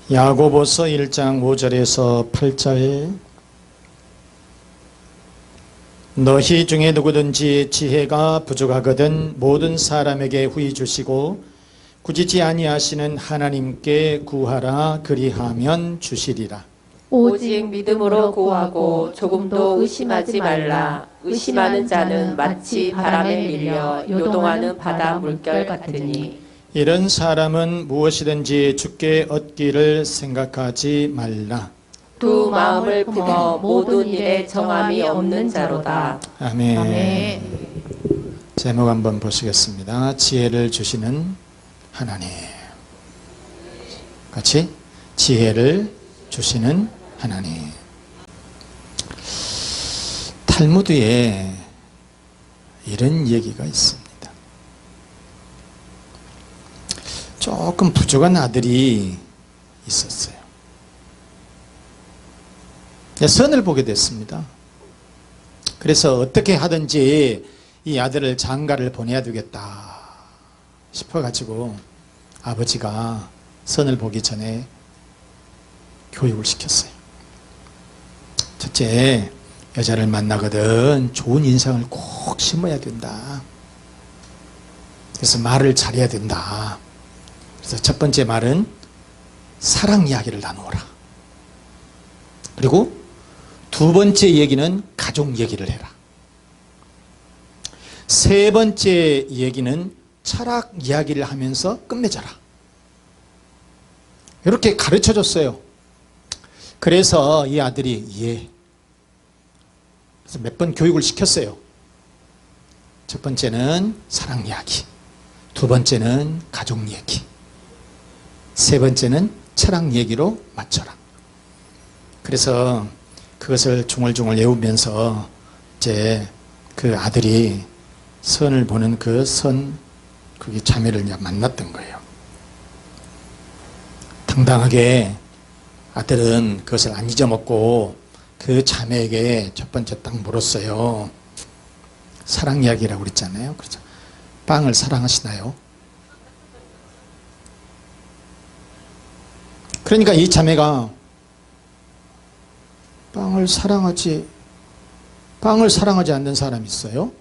야고보서 1장 5절에서 8절 너희 중에 누구든지 지혜가 부족하거든 모든 사람에게 후히 주시고 꾸짖지 아니하시는 하나님께 구하라 그리하면 주시리라. 오직 믿음으로 구하고 조금도 의심하지 말라. 의심하는 자는 마치 바람에 밀려 요동하는 바다 물결 같으니 이런 사람은 무엇이든지 주께 얻기를 생각하지 말라. 두 마음을 품어 모든 일에 정함이 없는 자로다. 아멘. 아멘. 제목 한번 보시겠습니다. 지혜를 주시는 하나님. 같이 지혜를 주시는 하나님. 탈무드에 이런 얘기가 있습니다. 조금 부족한 아들이 있었어요. 선을 보게 됐습니다. 그래서 어떻게 하든지 이 아들을 장가를 보내야 되겠다 싶어가지고 아버지가 선을 보기 전에 교육을 시켰어요. 첫째, 여자를 만나거든 좋은 인상을 꼭 심어야 된다. 그래서 말을 잘해야 된다. 그래서 첫 번째 말은 사랑 이야기를 나누어라. 그리고 두 번째 얘기는 가족 얘기를 해라. 세 번째 얘기는 철학 이야기를 하면서 끝맺어라. 이렇게 가르쳐줬어요. 그래서 이 아들이 그래서 몇 번 교육을 시켰어요. 첫 번째는 사랑 이야기, 두 번째는 가족 얘기, 세 번째는 철학 얘기로 맞춰라. 그래서 그것을 중얼중얼 외우면서 이제 그 아들이 선을 보는 그게 자매를 만났던 거예요. 당당하게 아들은 그것을 안 잊어먹고 그 자매에게 첫 번째 딱 물었어요. 사랑 이야기라고 그랬잖아요. 그래서 빵을 사랑하시나요? 그러니까 이 자매가 빵을 사랑하지 않는 사람이 있어요?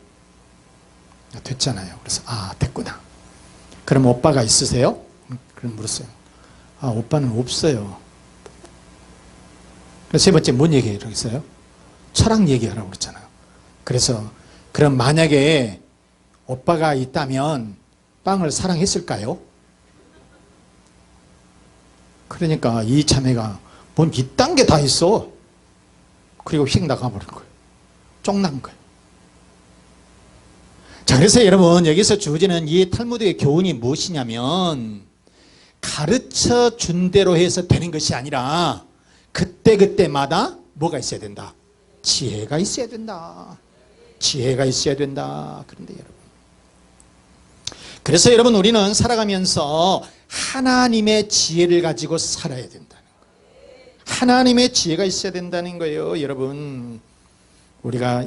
됐잖아요. 그래서 됐구나. 그럼 오빠가 있으세요? 그럼 물었어요. 오빠는 없어요. 그래서 세 번째 뭔 얘기라고 했어요? 철학 얘기하라고 그랬잖아요. 그래서 그럼 만약에 오빠가 있다면 빵을 사랑했을까요? 그러니까 이 자매가 뭔 이딴 게 다 있어. 그리고 휙 나가버린 거예요. 쫑난 거예요. 자, 그래서 여러분 여기서 주어지는 이 탈무드의 교훈이 무엇이냐면 가르쳐 준 대로 해서 되는 것이 아니라 그때그때마다 뭐가 있어야 된다? 지혜가 있어야 된다. 지혜가 있어야 된다. 그런데 여러분, 그래서 여러분 우리는 살아가면서 하나님의 지혜를 가지고 살아야 된다는 거예요. 하나님의 지혜가 있어야 된다는 거예요. 여러분, 우리가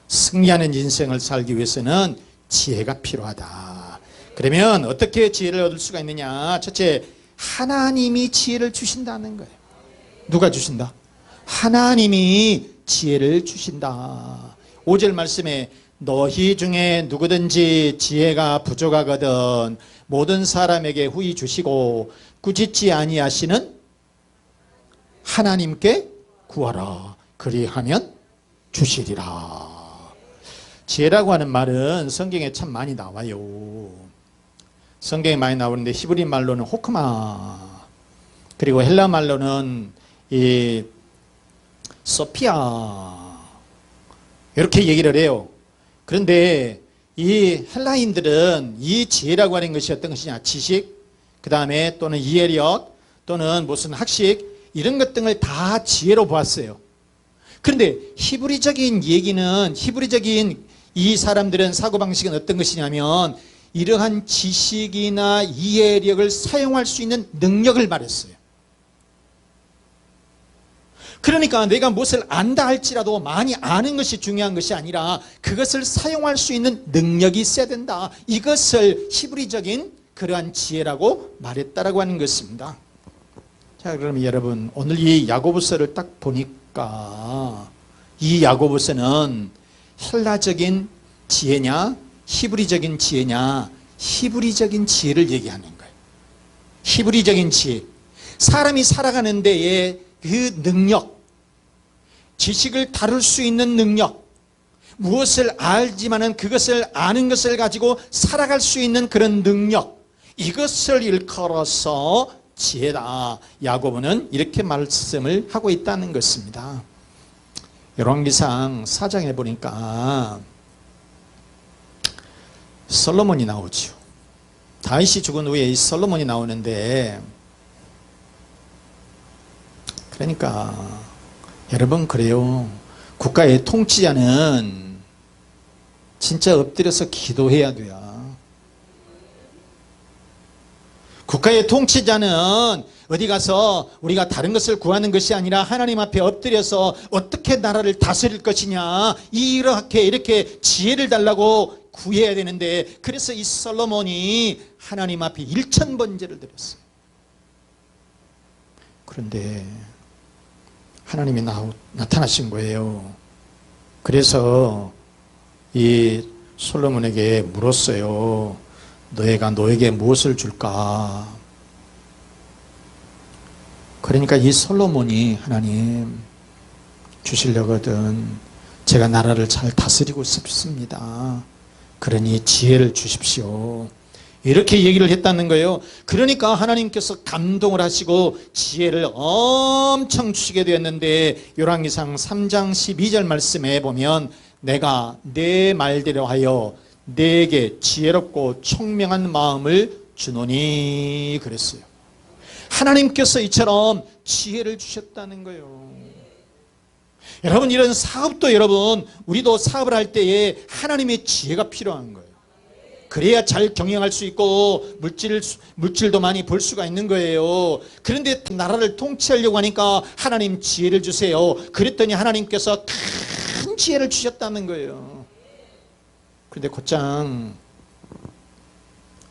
승리하는 인생을 살기 위해서는 지혜가 필요하다. 그러면 어떻게 지혜를 얻을 수가 있느냐? 첫째, 하나님이 지혜를 주신다는 거예요. 누가 주신다? 하나님이 지혜를 주신다. 5절 말씀에 너희 중에 누구든지 지혜가 부족하거든 모든 사람에게 후히 주시고 꾸짖지 아니하시는 하나님께 구하라 그리하면 주시리라. 지혜라고 하는 말은 성경에 참 많이 나와요. 성경에 많이 나오는데 히브리 말로는 호크마, 그리고 헬라 말로는 이 소피아 이렇게 얘기를 해요. 그런데 이 헬라인들은 이 지혜라고 하는 것이 어떤 것이냐? 지식, 그 다음에 또는 이해력, 또는 무슨 학식, 이런 것 등을 다 지혜로 보았어요. 그런데 히브리적인 이 사람들은 사고방식은 어떤 것이냐면 이러한 지식이나 이해력을 사용할 수 있는 능력을 말했어요. 그러니까 내가 무엇을 안다 할지라도 많이 아는 것이 중요한 것이 아니라 그것을 사용할 수 있는 능력이 있어야 된다. 이것을 히브리적인 그러한 지혜라고 말했다라고 하는 것입니다. 자, 그럼 여러분 오늘 이 야고보서를 딱 보니까 이 야고보서는 헬라적인 지혜냐 히브리적인 지혜냐, 히브리적인 지혜를 얘기하는 거예요. 히브리적인 지혜, 사람이 살아가는 데에 그 능력, 지식을 다룰 수 있는 능력, 무엇을 알지만은 그것을 아는 것을 가지고 살아갈 수 있는 그런 능력, 이것을 일컬어서 지혜다. 야고보는 이렇게 말씀을 하고 있다는 것입니다. 열왕기상 4장에 보니까 솔로몬이 나오죠. 다윗이 죽은 후에 이 솔로몬이 나오는데, 그러니까 여러분 그래요. 국가의 통치자는 진짜 엎드려서 기도해야 돼요. 국가의 통치자는 어디 가서 우리가 다른 것을 구하는 것이 아니라 하나님 앞에 엎드려서 어떻게 나라를 다스릴 것이냐, 이렇게 지혜를 달라고 구해야 되는데, 그래서 이 솔로몬이 하나님 앞에 1000번제를 드렸어요. 그런데 하나님이 나타나신 거예요. 그래서 이 솔로몬에게 물었어요. 너희가 너에게 무엇을 줄까? 그러니까 이 솔로몬이 하나님 주시려거든 제가 나라를 잘 다스리고 싶습니다. 그러니 지혜를 주십시오. 이렇게 얘기를 했다는 거예요. 그러니까 하나님께서 감동을 하시고 지혜를 엄청 주시게 되었는데, 열왕기상 3장 12절 말씀에 보면 내가 내 말대로 하여 내게 지혜롭고 총명한 마음을 주노니 그랬어요. 하나님께서 이처럼 지혜를 주셨다는 거예요. 여러분, 이런 사업도 여러분, 우리도 사업을 할 때에 하나님의 지혜가 필요한 거예요. 그래야 잘 경영할 수 있고 물질도 많이 벌 수가 있는 거예요. 그런데 나라를 통치하려고 하니까 하나님 지혜를 주세요. 그랬더니 하나님께서 큰 지혜를 주셨다는 거예요. 그런데 곧장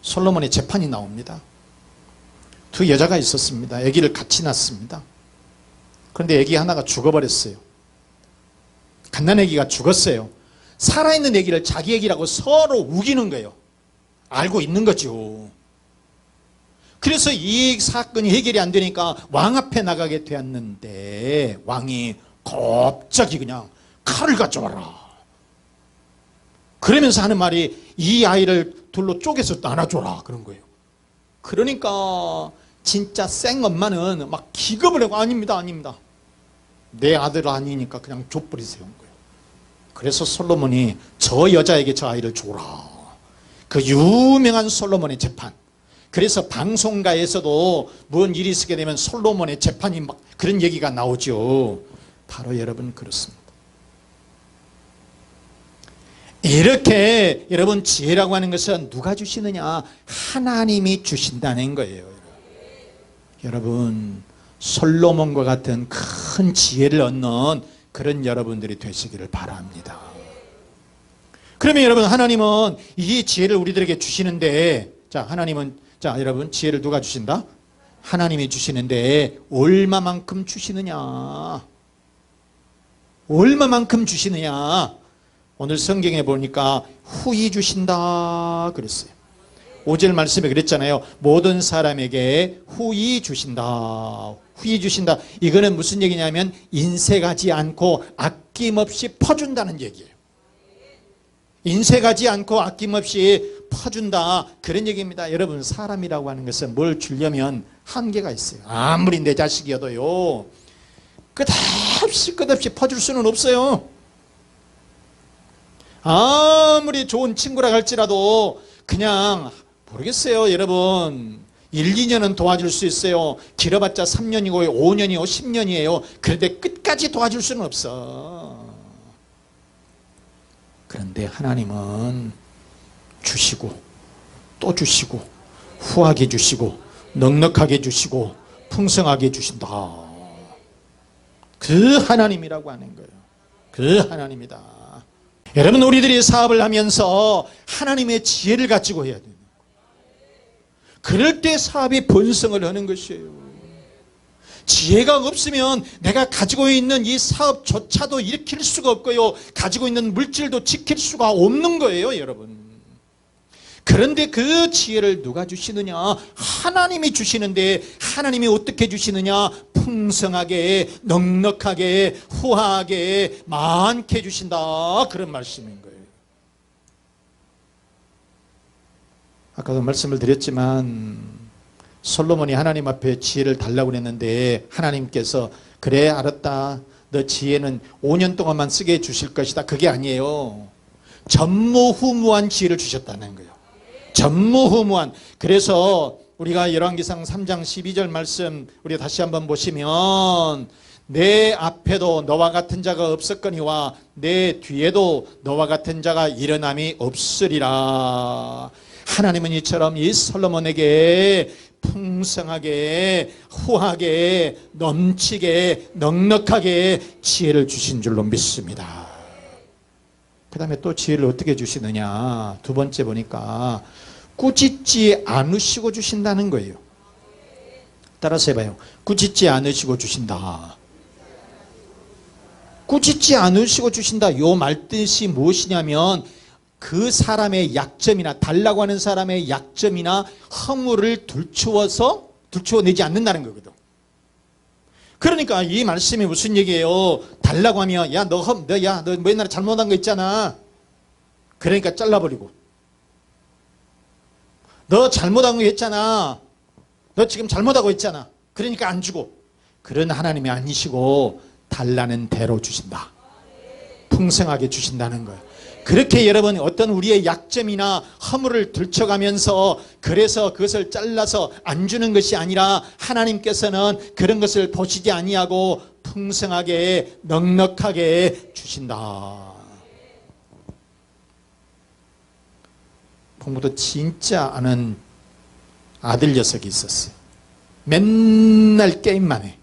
솔로몬의 재판이 나옵니다. 두 여자가 있었습니다. 아기를 같이 낳습니다. 그런데 아기 하나가 죽어버렸어요. 갓난아기가 죽었어요. 살아있는 아기를 자기 아기라고 서로 우기는 거예요. 알고 있는 거죠. 그래서 이 사건이 해결이 안 되니까 왕 앞에 나가게 되었는데, 왕이 갑자기 그냥 칼을 가져와라 그러면서 하는 말이, 이 아이를 둘로 쪼개서 나눠줘라 그런 거예요. 그러니까 진짜 생엄마는 막 기겁을 하고, 아닙니다 내 아들 아니니까 그냥 줘버리세요 거예요. 그래서 솔로몬이 저 여자에게 저 아이를 줘라. 그 유명한 솔로몬의 재판. 그래서 방송가에서도 무슨 일이 있게 되면 솔로몬의 재판이 막 그런 얘기가 나오죠. 바로 여러분 그렇습니다. 이렇게 여러분 지혜라고 하는 것은 누가 주시느냐? 하나님이 주신다는 거예요. 여러분 솔로몬과 같은 큰 지혜를 얻는 그런 여러분들이 되시기를 바랍니다. 그러면 여러분, 하나님은 이 지혜를 우리들에게 주시는데, 자 여러분, 지혜를 누가 주신다? 하나님이 주시는데 얼마만큼 주시느냐? 얼마만큼 주시느냐? 오늘 성경에 보니까 후히 주신다 그랬어요. 5절 말씀에 그랬잖아요. 모든 사람에게 후히 주신다. 후히 주신다. 이거는 무슨 얘기냐면 인색하지 않고 아낌없이 퍼준다는 얘기예요. 인색하지 않고 아낌없이 퍼준다, 그런 얘기입니다. 여러분, 사람이라고 하는 것은 뭘 주려면 한계가 있어요. 아무리 내 자식이어도요, 끝없이 퍼줄 수는 없어요. 아무리 좋은 친구라 할지라도 그냥 모르겠어요. 여러분 1, 2년은 도와줄 수 있어요. 길어봤자 3년이고 5년이고 10년이에요. 그런데 끝까지 도와줄 수는 없어. 그런데 하나님은 주시고 또 주시고 후하게 주시고 넉넉하게 주시고 풍성하게 주신다. 그 하나님이라고 하는 거예요. 그 하나님이다. 여러분, 우리들이 사업을 하면서 하나님의 지혜를 가지고 해야 돼요. 그럴 때 사업이 번성을 하는 것이에요. 지혜가 없으면 내가 가지고 있는 이 사업조차도 일으킬 수가 없고요. 가지고 있는 물질도 지킬 수가 없는 거예요, 여러분. 그런데 그 지혜를 누가 주시느냐? 하나님이 주시는데, 하나님이 어떻게 주시느냐? 풍성하게, 넉넉하게, 후하게, 많게 주신다. 그런 말씀인 거예요. 아까도 말씀을 드렸지만 솔로몬이 하나님 앞에 지혜를 달라고 그랬는데 하나님께서 그래 알았다, 너 지혜는 5년 동안만 쓰게 해주실 것이다. 그게 아니에요. 전무후무한 지혜를 주셨다는 거예요. 전무후무한. 그래서 우리가 열왕기상 3장 12절 말씀 우리 다시 한번 보시면, 내 앞에도 너와 같은 자가 없었거니와 내 뒤에도 너와 같은 자가 일어남이 없으리라. 하나님은 이처럼 이 솔로몬에게 풍성하게, 후하게, 넘치게, 넉넉하게 지혜를 주신 줄로 믿습니다. 그 다음에 또 지혜를 어떻게 주시느냐? 두 번째 보니까 꾸짖지 않으시고 주신다는 거예요. 따라서 해봐요. 꾸짖지 않으시고 주신다. 꾸짖지 않으시고 주신다. 요 말뜻이 무엇이냐면, 그 사람의 약점이나, 달라고 하는 사람의 약점이나 허물을 들추어내지 않는다는 거거든. 그러니까 이 말씀이 무슨 얘기예요? 달라고 하면, 야, 너 옛날에 잘못한 거 있잖아. 그러니까 잘라버리고. 너 잘못한 거 있잖아. 너 지금 잘못하고 있잖아. 그러니까 안 주고. 그런 하나님이 아니시고 달라는 대로 주신다. 풍성하게 주신다는 거예요. 그렇게 여러분, 어떤 우리의 약점이나 허물을 들춰가면서, 그래서 그것을 잘라서 안 주는 것이 아니라 하나님께서는 그런 것을 보시지 아니하고 풍성하게 넉넉하게 주신다. 공부도 진짜 아는 아들 녀석이 있었어요. 맨날 게임만 해.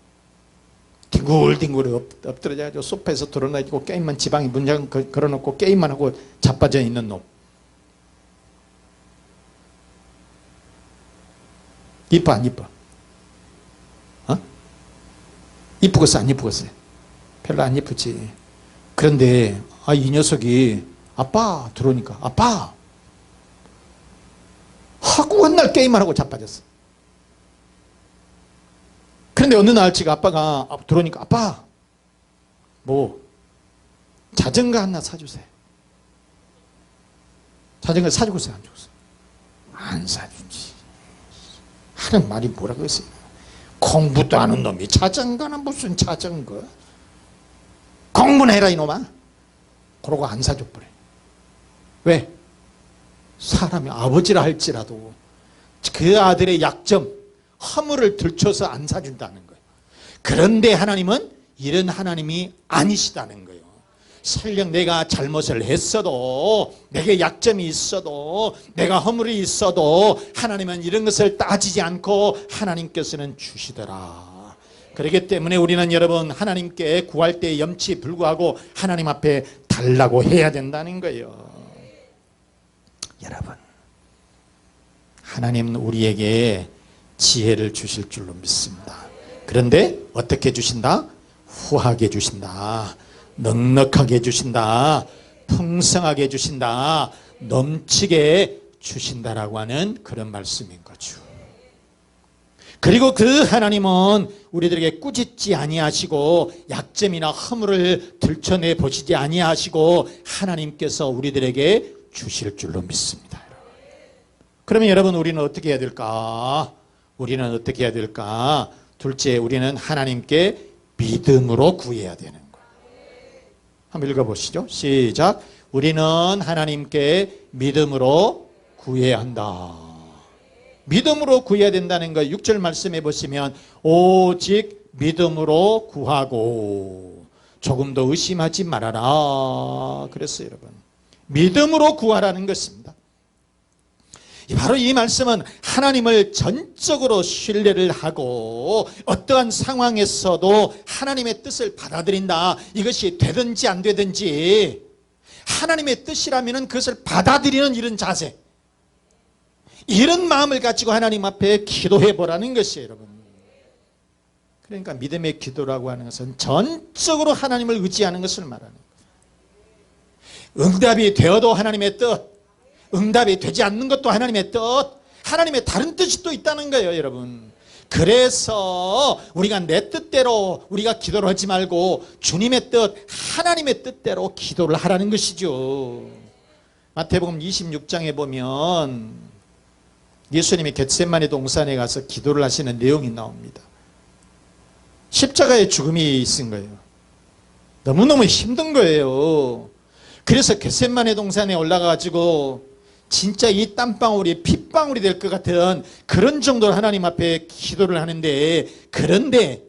뒹굴뒹굴 엎드려가지고 소파에서 드러나지고 게임만, 지방에 문장 걸어놓고 게임만 하고 자빠져 있는 놈. 이뻐 안 이뻐? 이쁘겠어 안 이쁘겠어요? 별로 안 이쁘지. 그런데 이 녀석이 아빠 들어오니까 아빠 하고 한 날 게임만 하고 자빠졌어. 그런데 어느 날 지가 아빠가 들어오니까 아빠 뭐 자전거 하나 사주세요. 자전거 사주고서 안 주고서 안 사주지. 하는 말이 뭐라고 했어요? 공부도 하는 놈이 자전거는 무슨 자전거? 공부나 해라 이놈아. 그러고 안 사줘버려. 왜? 사람이 아버지라 할지라도 그 아들의 약점, 허물을 들춰서 안 사준다는 거예요. 그런데 하나님은 이런 하나님이 아니시다는 거예요. 설령 내가 잘못을 했어도, 내게 약점이 있어도, 내가 허물이 있어도 하나님은 이런 것을 따지지 않고 하나님께서는 주시더라. 그렇기 때문에 우리는 여러분, 하나님께 구할 때 염치 불구하고 하나님 앞에 달라고 해야 된다는 거예요. 여러분, 하나님은 우리에게 지혜를 주실 줄로 믿습니다. 그런데 어떻게 주신다? 후하게 주신다. 넉넉하게 주신다. 풍성하게 주신다. 넘치게 주신다라고 하는 그런 말씀인 거죠. 그리고 그 하나님은 우리들에게 꾸짖지 아니하시고 약점이나 허물을 들춰내 보시지 아니하시고 하나님께서 우리들에게 주실 줄로 믿습니다. 그러면 여러분, 우리는 어떻게 해야 될까? 우리는 어떻게 해야 될까? 둘째, 우리는 하나님께 믿음으로 구해야 되는 거예요. 한번 읽어보시죠. 시작. 우리는 하나님께 믿음으로 구해야 한다. 믿음으로 구해야 된다는 거 6절 말씀해 보시면 오직 믿음으로 구하고 조금도 의심하지 말아라 그랬어요. 여러분, 믿음으로 구하라는 것입니다. 바로 이 말씀은 하나님을 전적으로 신뢰를 하고 어떠한 상황에서도 하나님의 뜻을 받아들인다. 이것이 되든지 안 되든지 하나님의 뜻이라면 그것을 받아들이는 이런 자세, 이런 마음을 가지고 하나님 앞에 기도해 보라는 것이에요. 여러분, 그러니까 믿음의 기도라고 하는 것은 전적으로 하나님을 의지하는 것을 말하는 거예요. 응답이 되어도 하나님의 뜻, 응답이 되지 않는 것도 하나님의 뜻, 하나님의 다른 뜻이 또 있다는 거예요, 여러분. 그래서 우리가 내 뜻대로 우리가 기도를 하지 말고 주님의 뜻, 하나님의 뜻대로 기도를 하라는 것이죠. 마태복음 26장에 보면 예수님이 겟세마네 동산에 가서 기도를 하시는 내용이 나옵니다. 십자가의 죽음이 있은 거예요. 너무너무 힘든 거예요. 그래서 겟세마네 동산에 올라가가지고 진짜 이 땀방울이 핏방울이 될 것 같은 그런 정도로 하나님 앞에 기도를 하는데, 그런데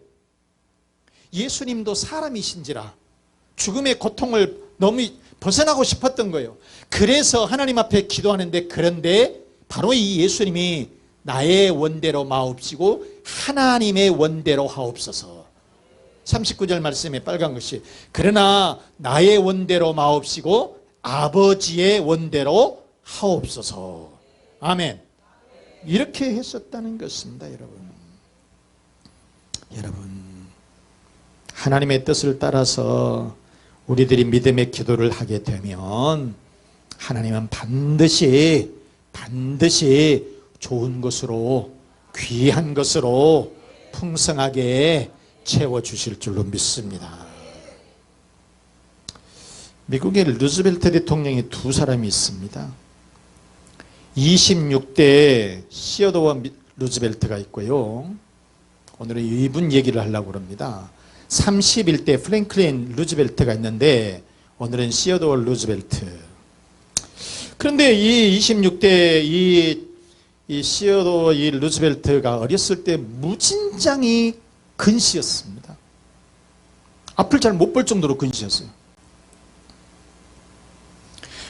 예수님도 사람이신지라 죽음의 고통을 너무 벗어나고 싶었던 거예요. 그래서 하나님 앞에 기도하는데, 그런데 바로 이 예수님이 나의 원대로 마옵시고 하나님의 원대로 하옵소서. 39절 말씀에 빨간 것이, 그러나 나의 원대로 마옵시고 아버지의 원대로 하옵소서. 아멘. 이렇게 했었다는 것입니다. 여러분 하나님의 뜻을 따라서 우리들이 믿음의 기도를 하게 되면 하나님은 반드시 좋은 것으로, 귀한 것으로 풍성하게 채워주실 줄로 믿습니다. 미국의 루즈벨트 대통령이 두 사람이 있습니다. 26대 시어도어 루즈벨트가 있고요. 오늘은 이분 얘기를 하려고 합니다. 31대 프랭클린 루즈벨트가 있는데 오늘은 시어도어 루즈벨트. 그런데 이 26대 이 시어도어 이 루즈벨트가 어렸을 때 무진장이 근시였습니다. 앞을 잘 못 볼 정도로 근시였어요.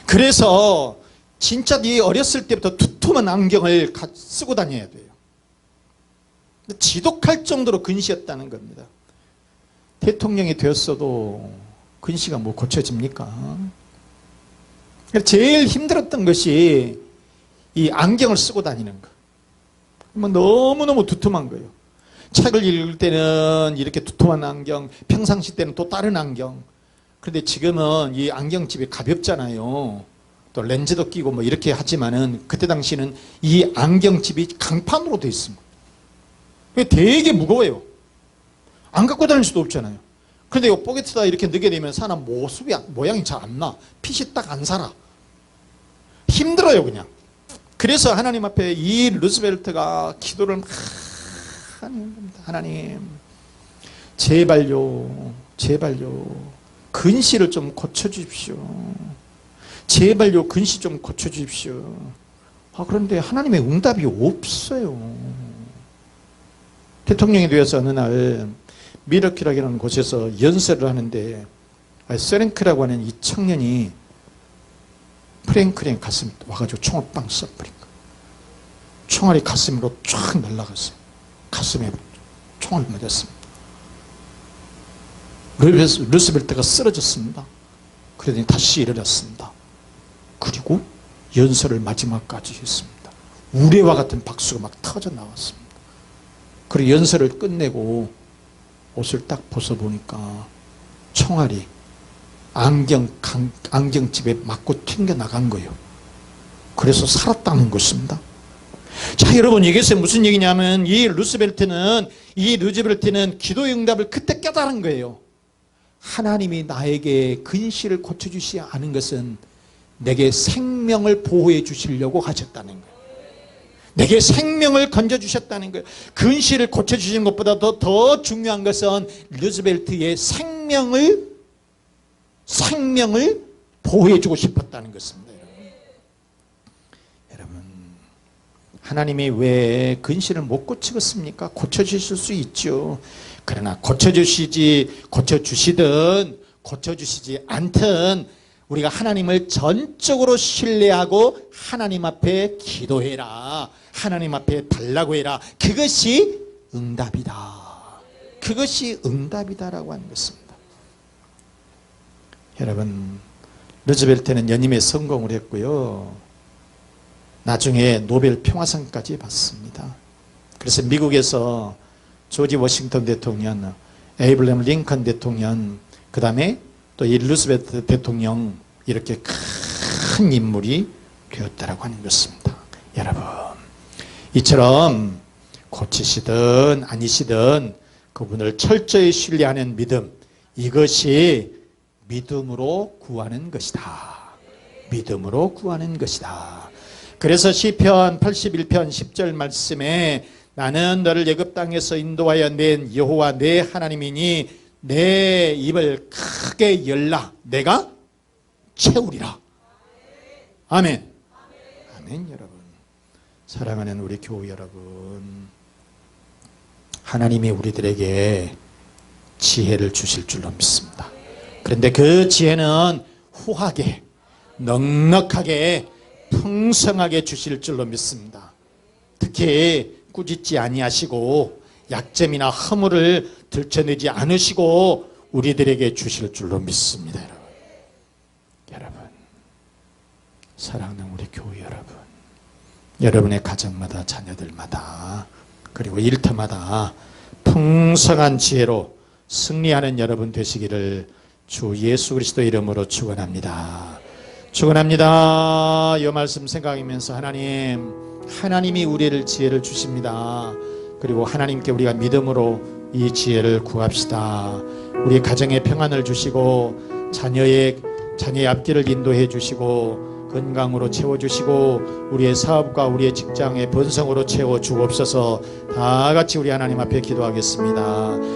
그래서 진짜 이 어렸을 때부터 두툼한 안경을 쓰고 다녀야 돼요. 지독할 정도로 근시였다는 겁니다. 대통령이 되었어도 근시가 뭐 고쳐집니까? 제일 힘들었던 것이 이 안경을 쓰고 다니는 거. 뭐 너무너무 두툼한 거예요. 책을 읽을 때는 이렇게 두툼한 안경, 평상시 때는 또 다른 안경. 그런데 지금은 이 안경집이 가볍잖아요. 또 렌즈도 끼고 뭐 이렇게 하지만은 그때 당시는 이 안경집이 강판으로 되어 있습니다. 되게 무거워요. 안 갖고 다닐 수도 없잖아요. 그런데 이 포켓에다 이렇게 넣게 되면 사람 모양이 잘 안 나. 핏이 딱 안 살아. 힘들어요, 그냥. 그래서 하나님 앞에 이 루즈벨트가 기도를 막 하는 겁니다. 하나님, 제발요, 근시를 좀 고쳐주십시오. 제발요, 근시 좀 고쳐주십시오. 그런데 하나님의 응답이 없어요. 대통령이 되어서 어느 날 미러키락이라는 곳에서 연설을 하는데 세랭크라고 하는 이 청년이 프랭클린 가슴에 와가지고 총을 빵 쏴버린 거예요. 총알이 가슴으로 쫙 날아갔어요. 가슴에 총을 맞았습니다. 루스벨트가 쓰러졌습니다. 그러더니 다시 일어났습니다. 그리고 연설을 마지막까지 했습니다. 우레와 같은 박수가 막 터져 나왔습니다. 그리고 연설을 끝내고 옷을 딱 벗어보니까 총알이 안경집에 맞고 튕겨나간 거예요. 그래서 살았다는 것입니다. 자, 여러분, 이것이 무슨 얘기냐면 이 루즈벨트는 기도의 응답을 그때 깨달은 거예요. 하나님이 나에게 근시를 고쳐주시지 않은 것은 내게 생명을 보호해 주시려고 하셨다는 거예요. 내게 생명을 건져주셨다는 거예요. 근시를 고쳐주시는 것보다 더 중요한 것은 루즈벨트의 생명을 보호해 주고 싶었다는 것입니다. 여러분, 하나님이 왜 근시를 못 고치겠습니까? 고쳐주실 수 있죠. 그러나 고쳐주시든 고쳐주시지 않든 우리가 하나님을 전적으로 신뢰하고 하나님 앞에 기도해라. 하나님 앞에 달라고 해라. 그것이 응답이다. 그것이 응답이다라고 하는 것입니다. 여러분, 루즈벨트는 연임에 성공을 했고요. 나중에 노벨 평화상까지 받습니다. 그래서 미국에서 조지 워싱턴 대통령, 에이블렘 링컨 대통령, 그 다음에 또 엘리자베스 대통령, 이렇게 큰 인물이 되었다라고 하는 것입니다. 여러분, 이처럼 고치시든 아니시든 그분을 철저히 신뢰하는 믿음, 이것이 믿음으로 구하는 것이다. 믿음으로 구하는 것이다. 그래서 시편 81편 10절 말씀에 나는 너를 애굽 땅에서 인도하여 낸 여호와 내 하나님이니 내 입을 크게 열라 내가 채우리라. 아멘. 아멘. 여러분, 사랑하는 우리 교우 여러분, 하나님이 우리들에게 지혜를 주실 줄로 믿습니다. 그런데 그 지혜는 후하게, 넉넉하게, 풍성하게 주실 줄로 믿습니다. 특히 꾸짖지 아니하시고 약점이나 허물을 들춰내지 않으시고 우리들에게 주실 줄로 믿습니다. 여러분, 사랑하는 우리 교우 여러분, 여러분의 가정마다 자녀들마다 그리고 일터마다 풍성한 지혜로 승리하는 여러분 되시기를 주 예수 그리스도 이름으로 축원합니다. 축원합니다. 이 말씀 생각하면서 하나님이 우리를 지혜를 주십니다. 그리고 하나님께 우리가 믿음으로 이 지혜를 구합시다. 우리 가정에 평안을 주시고 자녀의 앞길을 인도해 주시고 건강으로 채워주시고 우리의 사업과 우리의 직장의 번성으로 채워 주옵소서. 다 같이 우리 하나님 앞에 기도하겠습니다.